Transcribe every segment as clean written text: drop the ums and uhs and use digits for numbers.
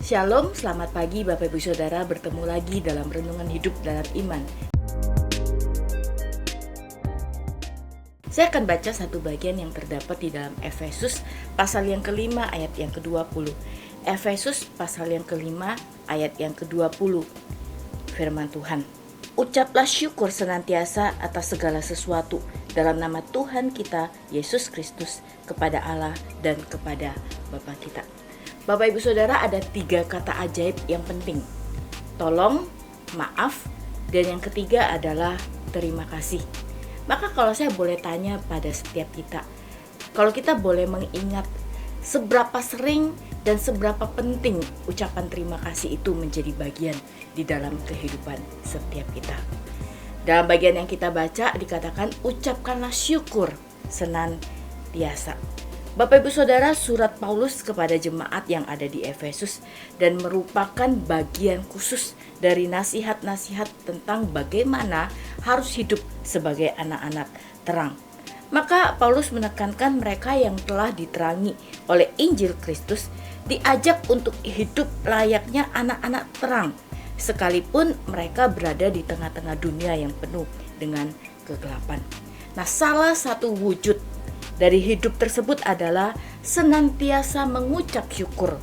Shalom, selamat pagi Bapak Ibu Saudara, bertemu lagi dalam Renungan Hidup dalam Iman. Saya akan baca satu bagian yang terdapat di dalam Efesus pasal yang kelima ayat yang ke-20. Efesus pasal yang kelima ayat yang ke-20. Firman Tuhan, ucaplah syukur senantiasa atas segala sesuatu dalam nama Tuhan kita Yesus Kristus kepada Allah dan kepada Bapa kita. Bapak Ibu Saudara, ada 3 kata ajaib yang penting. Tolong, maaf, dan yang ketiga adalah terima kasih. Maka kalau saya boleh tanya pada setiap kita, kalau kita boleh mengingat seberapa sering dan seberapa penting ucapan terima kasih itu menjadi bagian di dalam kehidupan setiap kita. Dalam bagian yang kita baca dikatakan ucapkanlah syukur senantiasa. Bapak Ibu Saudara, surat Paulus kepada jemaat yang ada di Efesus dan merupakan bagian khusus dari nasihat-nasihat tentang bagaimana harus hidup sebagai anak-anak terang. Maka Paulus menekankan mereka yang telah diterangi oleh Injil Kristus diajak untuk hidup layaknya anak-anak terang, sekalipun mereka berada di tengah-tengah dunia yang penuh dengan kegelapan. Nah, salah satu wujud dari hidup tersebut adalah senantiasa mengucap syukur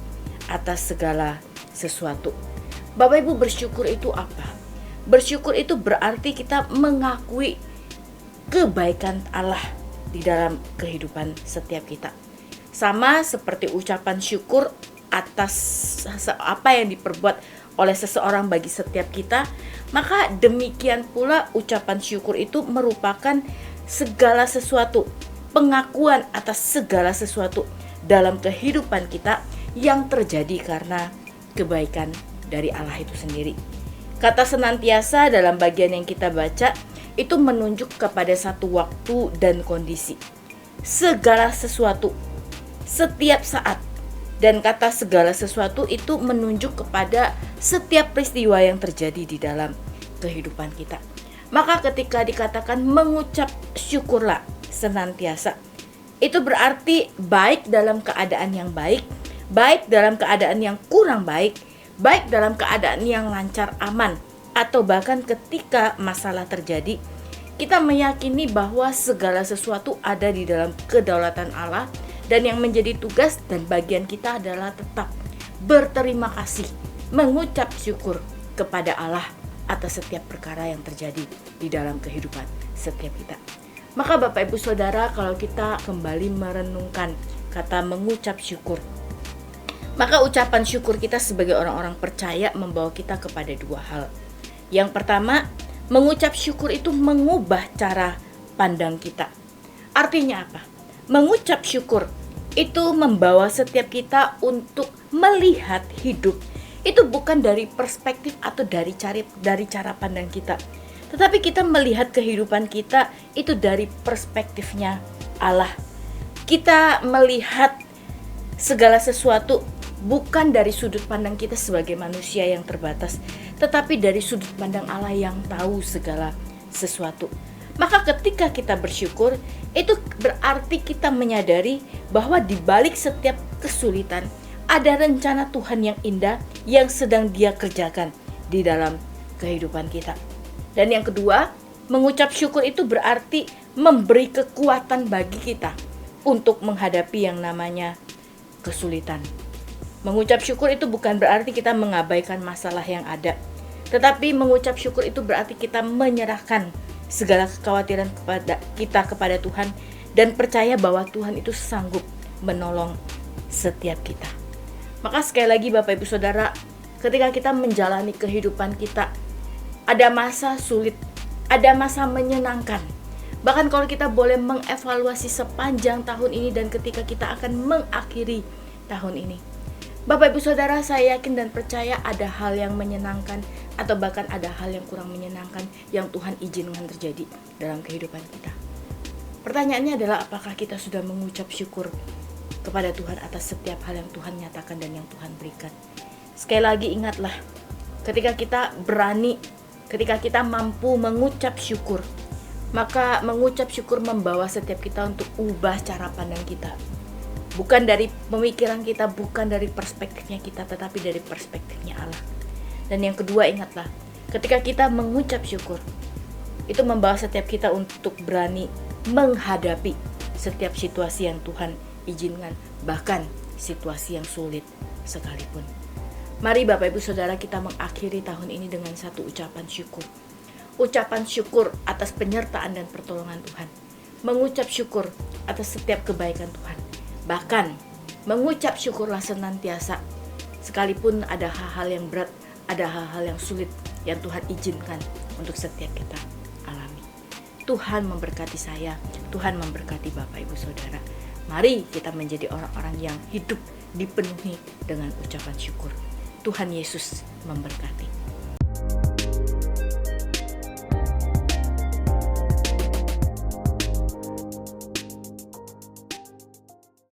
atas segala sesuatu. Bapak Ibu, bersyukur itu apa? Bersyukur itu berarti kita mengakui kebaikan Allah di dalam kehidupan setiap kita. Sama seperti ucapan syukur atas apa yang diperbuat oleh seseorang bagi setiap kita, maka demikian pula ucapan syukur itu merupakan segala sesuatu, pengakuan atas segala sesuatu dalam kehidupan kita yang terjadi karena kebaikan dari Allah itu sendiri. Kata senantiasa dalam bagian yang kita baca itu menunjuk kepada satu waktu dan kondisi. Segala sesuatu, setiap saat. Dan kata segala sesuatu itu menunjuk kepada setiap peristiwa yang terjadi di dalam kehidupan kita. Maka ketika dikatakan mengucap syukurlah senantiasa, itu berarti baik dalam keadaan yang baik, baik dalam keadaan yang kurang baik, baik dalam keadaan yang lancar aman, atau bahkan ketika masalah terjadi, kita meyakini bahwa segala sesuatu ada di dalam kedaulatan Allah, dan yang menjadi tugas dan bagian kita adalah tetap berterima kasih, mengucap syukur kepada Allah atas setiap perkara yang terjadi di dalam kehidupan setiap kita. Maka Bapak Ibu Saudara, kalau kita kembali merenungkan kata mengucap syukur, maka ucapan syukur kita sebagai orang-orang percaya membawa kita kepada 2 hal. Yang pertama, mengucap syukur itu mengubah cara pandang kita. Artinya apa? Mengucap syukur itu membawa setiap kita untuk melihat hidup itu bukan dari perspektif atau dari cara pandang kita, tetapi kita melihat kehidupan kita itu dari perspektifnya Allah. Kita melihat segala sesuatu bukan dari sudut pandang kita sebagai manusia yang terbatas, tetapi dari sudut pandang Allah yang tahu segala sesuatu. Maka ketika kita bersyukur, itu berarti kita menyadari bahwa di balik setiap kesulitan ada rencana Tuhan yang indah yang sedang Dia kerjakan di dalam kehidupan kita. Dan yang kedua, mengucap syukur itu berarti memberi kekuatan bagi kita untuk menghadapi yang namanya kesulitan. Mengucap syukur itu bukan berarti kita mengabaikan masalah yang ada, tetapi mengucap syukur itu berarti kita menyerahkan segala kekhawatiran kepada Tuhan dan percaya bahwa Tuhan itu sanggup menolong setiap kita. Maka sekali lagi Bapak Ibu Saudara, ketika kita menjalani kehidupan kita, ada masa sulit, ada masa menyenangkan. Bahkan kalau kita boleh mengevaluasi sepanjang tahun ini dan ketika kita akan mengakhiri tahun ini, Bapak Ibu Saudara, saya yakin dan percaya ada hal yang menyenangkan atau bahkan ada hal yang kurang menyenangkan yang Tuhan izinkan terjadi dalam kehidupan kita. Pertanyaannya adalah apakah kita sudah mengucap syukur kepada Tuhan atas setiap hal yang Tuhan nyatakan dan yang Tuhan berikan. Sekali lagi ingatlah, ketika kita berani, ketika kita mampu mengucap syukur, maka mengucap syukur membawa setiap kita untuk ubah cara pandang kita. Bukan dari pemikiran kita, bukan dari perspektifnya kita, tetapi dari perspektifnya Allah. Dan yang kedua, ingatlah, ketika kita mengucap syukur, itu membawa setiap kita untuk berani menghadapi setiap situasi yang Tuhan izinkan, bahkan situasi yang sulit sekalipun. Mari Bapak Ibu Saudara, kita mengakhiri tahun ini dengan satu ucapan syukur. Ucapan syukur atas penyertaan dan pertolongan Tuhan. Mengucap syukur atas setiap kebaikan Tuhan. Bahkan mengucap syukurlah senantiasa, sekalipun ada hal-hal yang berat, ada hal-hal yang sulit yang Tuhan izinkan untuk setiap kita alami. Tuhan memberkati saya, Tuhan memberkati Bapak Ibu Saudara. Mari kita menjadi orang-orang yang hidup dipenuhi dengan ucapan syukur. Tuhan Yesus memberkati.